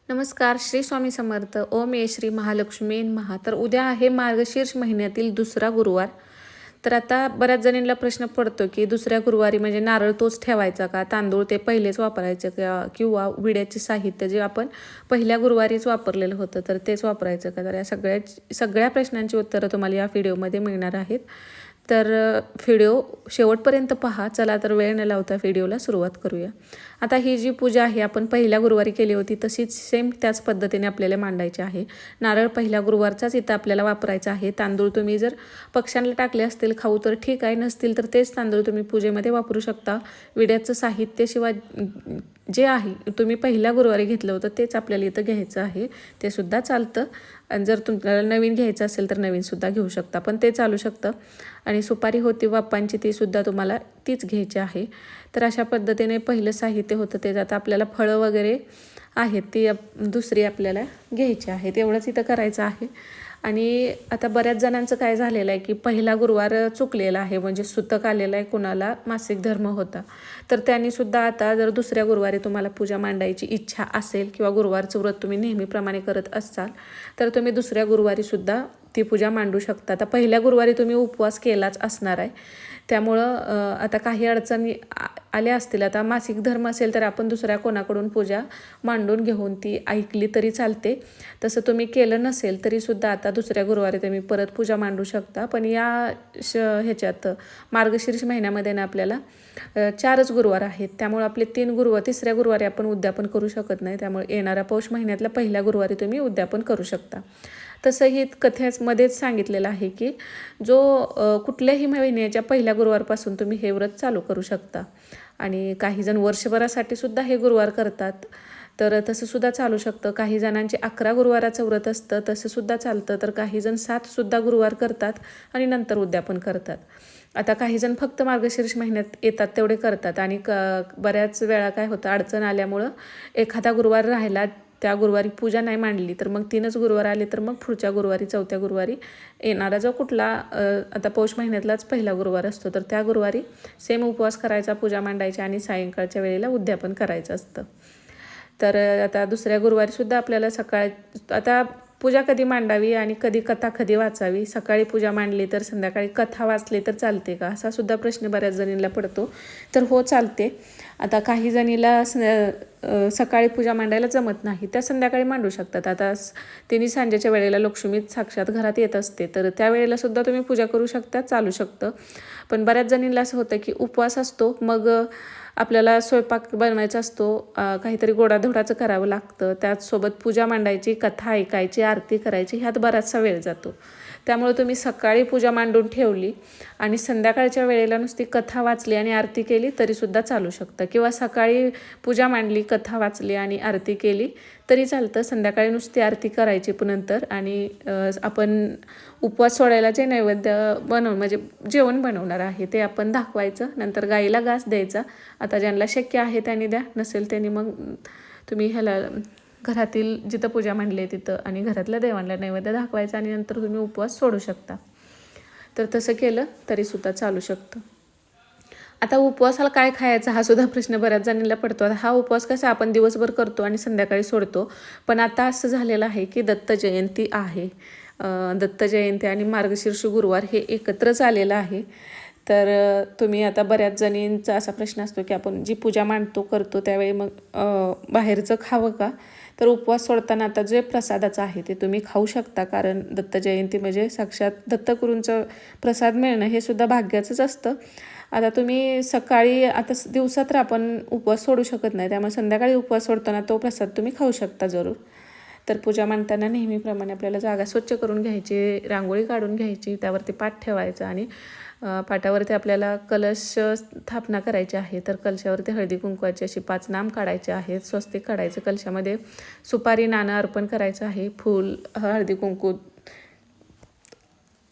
नमस्कार. श्री स्वामी समर्थ. ओम ये श्री महालक्ष्मी महा. तर उद्या आहे मार्गशीर्ष महिन्यातील दुसरा गुरुवार. तर आता बऱ्याच जणींना प्रश्न पडतो की दुसऱ्या गुरुवारी म्हणजे नारळ तोच ठेवायचा का, तांदूळ ते पहिलेच वापरायचे का, किंवा विड्याचे साहित्य जे आपण पहिल्या गुरुवारीच वापरलेलं होतं तर तेच वापरायचं का. तर या सगळ्या प्रश्नांची उत्तरं तुम्हाला या व्हिडिओमध्ये मिळणार आहेत. तर व्हिडिओ शेवटपर्यंत पहा. चला तर वेळ न लावता व्हिडिओला सुरुवात करूया. आता ही जी पूजा आहे आपण पहिल्या गुरुवारी केली होती तशीच सेम त्याच पद्धतीने आपल्याला मांडायची आहे. नारळ पहिल्या गुरुवारचाच इथं आपल्याला वापरायचा आहे. तांदूळ तुम्ही जर पक्ष्यांना टाकले असतील खाऊ तर ठीक आहे, नसतील तर तेच तांदूळ तुम्ही पूजेमध्ये वापरू शकता. विड्याचं साहित्य शिवाय जे आहे तुम्ही पहिल्या गुरुवारी घेतलं होतं तेच आपल्याला इथं घ्यायचं आहे, ते सुद्धा चालतं. आणि जर तुम्हाला नवीन घ्यायचं असेल तर नवीनसुद्धा घेऊ शकता, पण ते चालू शकतं. आणि सुपारी होती बाप्पांची तीसुद्धा तुम्हाला तीच घ्यायची आहे. तर अशा पद्धतीने पहिलं साहित्य होतं ते आता आपल्याला फळं वगैरे आहेत ती दुसरी आपल्याला घ्यायची आहेत, एवढंच इथं करायचं आहे. आणि आता बऱ्याच जणांचं काय झालेलं आहे की पहिला गुरुवार चुकलेला आहे, म्हणजे सुतक आलेला आहे, कुणाला मासिक धर्म होता. तर त्यांनीसुद्धा आता जर दुसऱ्या गुरुवारी तुम्हाला पूजा मांडायची इच्छा असेल किंवा गुरुवारचं व्रत तुम्ही नेहमीप्रमाणे करत असाल तर तुम्ही दुसऱ्या गुरुवारीसुद्धा ती पूजा मांडू शकता. आता पहिल्या गुरुवारी तुम्ही उपवास केलाच असणार आहे, त्यामुळं आता काही अडचणी आल्या असतील. आता मासिक धर्म असेल तर आपण दुसऱ्या कोणाकडून पूजा मांडून घेऊन ती ऐकली तरी चालते. तसं तुम्ही केलं नसेल तरीसुद्धा आता दुसऱ्या गुरुवारी तुम्ही परत पूजा मांडू शकता. पण या ह्याच्यात मार्गशीर्ष महिन्यामध्ये ना आपल्याला 4च गुरुवार आहेत, त्यामुळे आपले 3 गुरुवार तिसऱ्या गुरुवारी आपण उद्यापन करू शकत नाही. त्यामुळे येणाऱ्या पौष महिन्यातल्या पहिल्या गुरुवारी तुम्ही उद्यापन करू शकता. तसंही कथेमध्येच सांगितलेलं आहे की जो कुठल्याही महिन्याच्या पहिल्या गुरुवारपासून तुम्ही हे व्रत चालू करू शकता. आणि काही जण वर्षभरासाठी सुद्धा हे गुरुवार करतात, तर तसंसुद्धा चालू शकतं. काही जणांचे 11 गुरुवाराचं व्रत असतं, तसंसुद्धा चालतं. तर काही जण 7 गुरुवार करतात आणि नंतर उद्यापन करतात. आता काही जण फक्त मार्गशीर्ष महिन्यात येतात तेवढे करतात. आणि बऱ्याच वेळा काय होतं, अडचण आल्यामुळं एखादा गुरुवार राहिला, त्या गुरुवारी पूजा नाही मांडली तर मग 3च गुरुवार आले तर मग पुढच्या गुरुवारी 4थ्या गुरुवारी येणारा जो कुठला आता पौष महिन्यातलाच पहिला गुरुवार असतो तर त्या गुरुवारी सेम उपवास करायचा, पूजा मांडायची आणि सायंकाळच्या वेळेला उद्यापन करायचं असतं. तर आता दुसऱ्या गुरुवारीसुद्धा आपल्याला आता पूजा कधी मांडावी आणि कधी वाचावी. सकाळी पूजा मांडली तर संध्याकाळी कथा वाचली तर चालते का, असा सुद्धा प्रश्न बऱ्याच जणींना पडतो. तर हो, चालते. आता काही जणीला सकाळी पूजा मांडायला जमत नाही, त्या संध्याकाळी मांडू शकतात. आता तिन्ही सांजेच्या वेळेला लक्ष्मी साक्षात घरात येत असते तर त्या वेळेला सुद्धा तुम्ही पूजा करू शकता, चालू शकतं. पण बऱ्याच जणींना असं होतं की उपवास असतो, मग आपल्याला स्वयंपाक बनवायचा असतो, काहीतरी गोडाधोडाचं करावं लागतं, त्याचसोबत पूजा मांडायची, कथा ऐकायची, आरती करायची, ह्यात बराचसा वेळ जातो. त्यामुळे तुम्ही सकाळी पूजा मांडून ठेवली आणि संध्याकाळच्या वेळेला नुसती कथा वाचली आणि आरती केली तरीसुद्धा चालू शकतं. किंवा सकाळी पूजा मांडली, कथा वाचली आणि आरती केली तरी चालतं. संध्याकाळी नुसती आरती करायची नंतर. आणि आपण उपवास सोडायला जे नैवेद्य म्हणजे जेवण बनवणार आहे ते आपण दाखवायचं, नंतर गाईला घास द्यायचा. आता ज्यांना शक्य आहे त्यांनी द्या, नसेल त्यांनी मग तुम्ही ह्याला घरातील जिथं पूजा मांडली आहे तिथं आणि घरातल्या देवांना नैवेद्य दाखवायचा आणि नंतर तुम्ही उपवास सोडू शकता. तर तसं केलं तरीसुद्धा चालू शकतं. आता उपवासाला काय खायचं हा सुद्धा प्रश्न बऱ्याच जणांना पडतो. आता हा उपवास कसा आपण दिवसभर करतो आणि संध्याकाळी सोडतो, पण आता असं झालेलं आहे की दत्त जयंती आहे. दत्त जयंती आणि मार्गशीर्ष गुरुवार हे एकत्रच आलेलं आहे. तर तुम्ही आता बऱ्याच जणींचा असा प्रश्न असतो की आपण जी पूजा मांडतो करतो त्यावेळी मग बाहेरचं खावं का. तर उपवास सोडताना आता जे प्रसादाचं आहे ते तुम्ही खाऊ शकता, कारण दत्त जयंती म्हणजे साक्षात दत्तगुरूंचं प्रसाद मिळणं हे सुद्धा भाग्याचंच असतं. आता तुम्ही सकाळी आता दिवसात तर आपण उपवास सोडू शकत नाही, त्यामुळे संध्याकाळी उपवास सोडताना तो प्रसाद तुम्ही खाऊ शकता जरूर. तर पूजा मांडताना नेहमीप्रमाणे आपल्याला जागा स्वच्छ करून घ्यायची, रांगोळी काढून घ्यायची, त्यावरती पाट ठेवायचा आणि पाटावरती आपल्याला कलश स्थापना करायची आहे. तर कलशावरती हळदी कुंकवाची अशी 5 नाम काढायचे आहेत, स्वस्तिक काढायचं, कलशामध्ये सुपारी नाणं अर्पण करायचं आहे, फूल, हळदी कुंकू.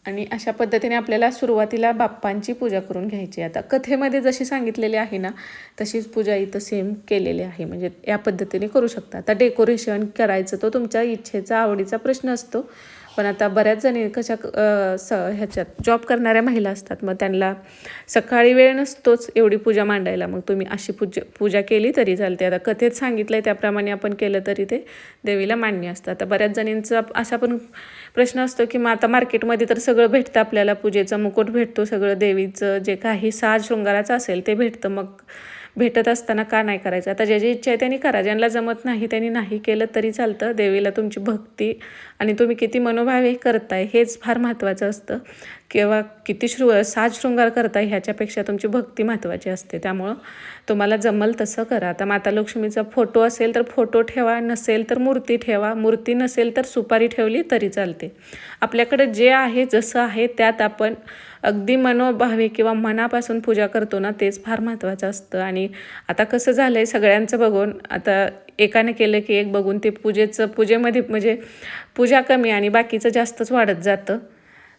आणि अशा पद्धतीने आपल्याला सुरुवातीला बाप्पांची पूजा करून घ्यायची. आता कथेमध्ये जशी सांगितलेली आहे ना तशीच पूजा इथं सेम केलेली आहे, म्हणजे या पद्धतीने करू शकता. आता डेकोरेशन करायचं तो तुमच्या इच्छेचा आवडीचा प्रश्न असतो, पण आता बऱ्याच जणी कशा ह्याच्यात जॉब करणाऱ्या महिला असतात, मग त्यांना सकाळी वेळ नसतोच एवढी पूजा मांडायला. मग तुम्ही अशी पूजा केली तरी चालते. आता कथेत सांगितलं आहे त्याप्रमाणे आपण केलं तरी ते देवीला मान्य असतं. आता बऱ्याच जणींचा असा पण प्रश्न असतो की मग आता मार्केटमध्ये तर सगळं भेटतं आपल्याला, पूजेचा मुकुट भेटतो, सगळं देवीचं जे काही साज शृंगाराचं असेल ते भेटतं. मग भेटत असताना का नाही करायचं? आता ज्याची इच्छा आहे त्यांनी करा, ज्यांना जमत नाही त्यांनी नाही केलं तरी चालतं. देवीला तुमची भक्ती आणि तुम्ही किती मनोभावे करताय हेच फार महत्त्वाचं असतं, किंवा किती साज शृंगार करताय ह्याच्यापेक्षा तुमची भक्ती महत्त्वाची असते. त्यामुळं तुम्हाला जमल तसं करा. आता माता लक्ष्मीचा फोटो असेल तर फोटो ठेवा, नसेल तर मूर्ती ठेवा, मूर्ती नसेल तर सुपारी ठेवली तरी चालते. आपल्याकडे जे आहे जसं आहे त्यात आपण अगदी मनोभावे किंवा मनापासून पूजा करतो ना, तेच फार महत्त्वाचं असतं. आणि आता कसं झालं आहे सगळ्यांचं बघून, आता एकाने केलं की एक बघून ते पूजेमध्ये म्हणजे पूजा कमी आणि बाकीचं जास्तच वाढत जातं,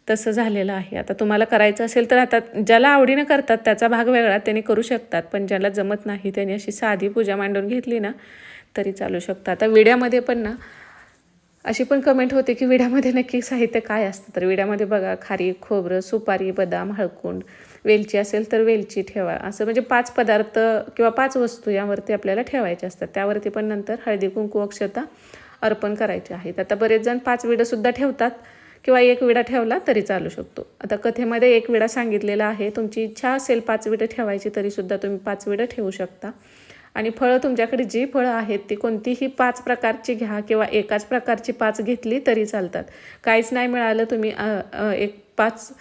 तसं झालेलं आहे. आता तुम्हाला करायचं असेल तर आता ज्याला आवडीनं करतात त्याचा भाग वेगळा, त्यांनी करू शकतात. पण ज्याला जमत नाही त्यांनी अशी साधी पूजा मांडून घेतली ना तरी चालू शकतं. आता विड्यामध्ये पण ना अशी पण कमेंट होते की विड्यामध्ये नक्की साहित्य काय असतं. तर विड्यामध्ये बघा खारीक, खोबरं, सुपारी, बदाम, हळकुंड, वेलची असेल तर वेलची ठेवा. असं म्हणजे 5 पदार्थ किंवा 5 वस्तू यावरती आपल्याला ठेवायच्या असतात. त्यावरती पण नंतर हळदी कुंकू अक्षता अर्पण करायचे आहेत. आता बरेच जण 5 विडंसुद्धा ठेवतात किंवा 1 विडा ठेवला तरी चालू शकतो. आता कथेमध्ये 1 विडा सांगितलेला आहे. तुमची इच्छा असेल 5 विडं ठेवायची तरीसुद्धा तुम्ही 5 विडं ठेवू शकता. आणि फळं तुमच्याकडे जी फळं आहेत ती कोणतीही 5 प्रकारची घ्या किंवा एकाच प्रकारची 5 घेतली तरी चालतात. काहीच नाही मिळालं तुम्ही एक 5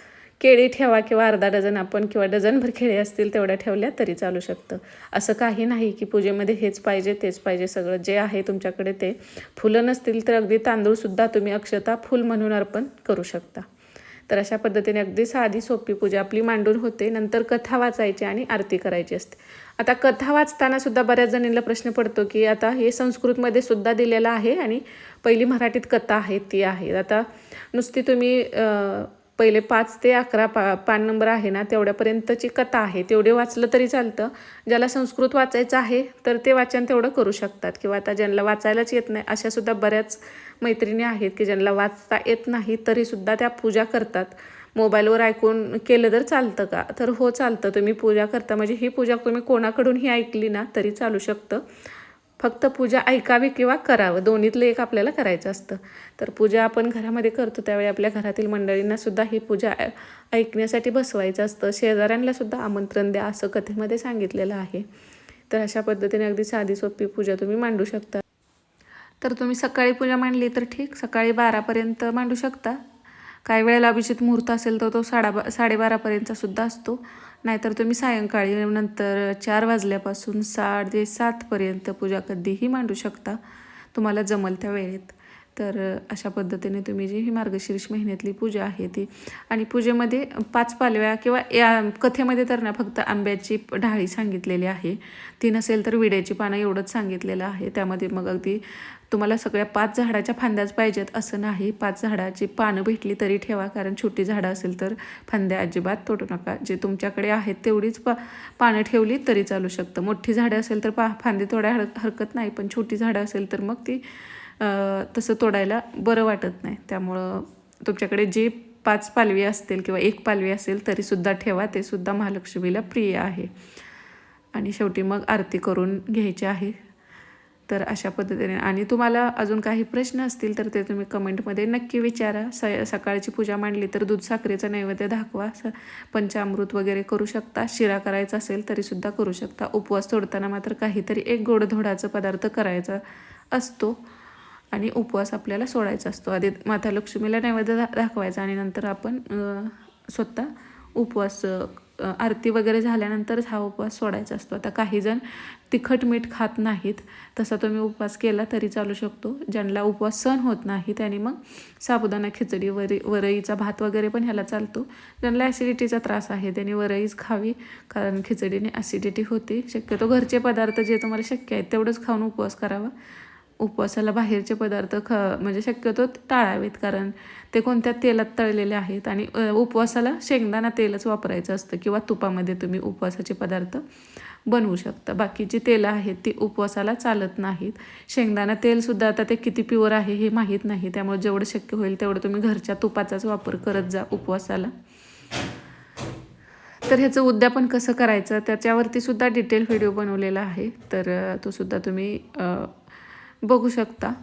केळी ठेवा किंवा अर्धा डझन आपण किंवा डझनभर केळी असतील तेवढ्या ठेवल्या तरी चालू शकतं. असं काही नाही की पूजेमध्ये हेच पाहिजे तेच पाहिजे, सगळं जे आहे तुमच्याकडे ते. फुलं नसतील तर अगदी तांदूळसुद्धा तुम्ही अक्षता फूल म्हणून अर्पण करू शकता. तर अशा पद्धतीने अगदी साधी सोपी पूजा आपली मांडून होते. नंतर कथा वाचायची आणि आरती करायची असते. आता कथा वाचताना सुद्धा बऱ्याच जणींना प्रश्न पडतो की आता हे संस्कृतमध्ये सुद्धा दिलेलं आहे आणि पहिली मराठीत कथा आहे ती आहे. आता नुसती तुम्ही पहिले 5 ते 11 पान नंबर आहे ना तेवढ्यापर्यंतची कथा आहे तेवढे वाचलं तरी चालतं. ज्याला संस्कृत वाचायचं आहे तर ते वाचन तेवढं करू शकतात. किंवा आता ज्यांना वाचायलाच येत नाही अशासुद्धा बऱ्याच मैत्रिणी आहेत की ज्यांना वाचता येत नाही तरीसुद्धा त्या पूजा करतात. मोबाईलवर ऐकून केलं तर चालतं का? तर हो चालतं. तुम्ही पूजा करता म्हणजे ही पूजा तुम्ही कोणाकडूनही ऐकली ना तरी चालू शकतं. फक्त पूजा ऐकावी किंवा करावं दोन्हीतलं एक आपल्याला करायचं असतं. तर पूजा आपण घरामध्ये करतो त्यावेळी आपल्या घरातील मंडळींनासुद्धा ही पूजा ऐकण्यासाठी बसवायचं असतं. शेजाऱ्यांनासुद्धा आमंत्रण द्या असं कथेमध्ये सांगितलेलं आहे. तर अशा पद्धतीने अगदी साधी सोपी पूजा तुम्ही मांडू शकता. तर तुम्ही सकाळी पूजा मांडली तर ठीक, सकाळी 12पर्यंत मांडू शकता. काही वेळेला अभिजित मुहूर्त असेल तर तो 12:30पर्यंतचा सुद्धा असतो. नाहीतर तुम्ही सायंकाळी नंतर 4 वाजल्यापासून 7:30पर्यंत पूजा कधीही मांडू शकता तुम्हाला जमल त्या वेळेत. तर अशा पद्धतीने तुम्ही जी ही मार्गशीर्ष महिन्यातली पूजा आहे ती, आणि पूजेमध्ये 5 पालव्या किंवा या कथेमध्ये तर ना फक्त आंब्याची ढाळी सांगितलेली आहे, ती नसेल तर विड्याची पानं एवढंच सांगितलेलं आहे. त्यामध्ये मग अगदी तुम्हाला सगळ्या 5 झाडाच्या फांद्याच पाहिजेत असं नाही. 5 झाडाची पानं भेटली तरी ठेवा, कारण छोटी झाडं असेल तर फांद्या अजिबात तोडू नका. जे तुमच्याकडे आहेत तेवढीच पानं ठेवली तरी चालू शकतं. मोठी झाडं असेल तर फांदी तोडायला हरकत नाही, पण छोटी झाडं असेल तर मग ती तसं तोडायला बरं वाटत नाही. त्यामुळं तुमच्याकडे जे 5 पालवी असतील किंवा 1 पालवी असेल तरीसुद्धा ठेवा, ते सुद्धा महालक्ष्मीला प्रिय आहे. आणि शेवटी मग आरती करून घ्यायची आहे. तर अशा पद्धतीने, आणि तुम्हाला अजून काही प्रश्न असतील तर ते तुम्ही कमेंटमध्ये नक्की विचारा. सकाळची पूजा मांडली तर दूध साखरेचा नैवेद्य दाखवा, पंचामृत वगैरे करू शकता. शिरा करायचा असेल तरीसुद्धा करू शकता. उपवास सोडताना मात्र काहीतरी एक गोडधोडाचा पदार्थ करायचा असतो आणि उपवास आपल्याला सोडायचा असतो. आधी माता लक्ष्मीला नैवेद्य दाखवायचा आणि नंतर आपण स्वतः उपवास आरती वगैरे झाल्यानंतरच हा उपवास सोडायचा असतो. आता काही जण तिखट मीठ खात नाहीत, तसा तुम्ही उपवास केला तरी चालू शकतो. ज्यांना उपवास सहन होत नाही त्यांनी मग साबुदाणा खिचडी, वरईचा भात वगैरे पण ह्याला चालतो. ज्यांना ॲसिडिटीचा त्रास आहे त्यांनी वरईच खावी, कारण खिचडीने ॲसिडिटी होते. शक्यतो घरचे पदार्थ जे तुम्हाला शक्य आहेत तेवढंच खाऊन उपवास करावा. उपवासाला बाहेरचे पदार्थ म्हणजे शक्यतो टाळावेत, कारण ते कोणत्या तेलात तळलेले आहेत. आणि उपवासाला शेंगदाणा तेलच वापरायचं असतं किंवा तुपामध्ये तुम्ही उपवासाचे पदार्थ बनवू शकता. बाकीची तेलं आहेत ती उपवासाला चालत नाहीत. शेंगदाणा तेलसुद्धा आता ते किती प्युअर आहे हे माहीत नाही, त्यामुळे जेवढं शक्य होईल तेवढं तुम्ही घरच्या तुपाचाच वापर करत जा उपवासाला. तर ह्याचं उद्यापन कसं करायचं त्याच्यावरती सुद्धा डिटेल व्हिडिओ बनवलेला आहे, तर तो सुद्धा तुम्ही बघू शकता.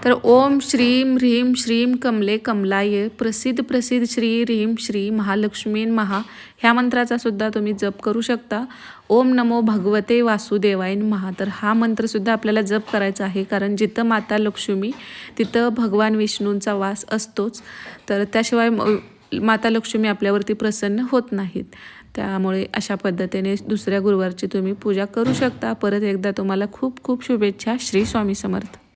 तर ओम श्रीम ह्रीम श्रीम कमले कमलाय प्रसिद्ध प्रसिद्ध श्री ह्रीम श्री महालक्ष्मीन महा ह्या मंत्राचा सुद्धा तुम्ही जप करू शकता. ओम नमो भगवते वासुदेवाय महा, तर हा मंत्रसुद्धा आपल्याला जप करायचा आहे, कारण जिथं माता लक्ष्मी तिथं भगवान विष्णूंचा वास असतोच. तर त्याशिवाय माता लक्ष्मी आपल्यावरती प्रसन्न होत नाहीत. त्यामुळे अशा पद्धतीने दुसऱ्या गुरुवारची तुम्ही पूजा करू शकता. परत एकदा तुम्हाला खूप खूप शुभेच्छा. श्री स्वामी समर्थ.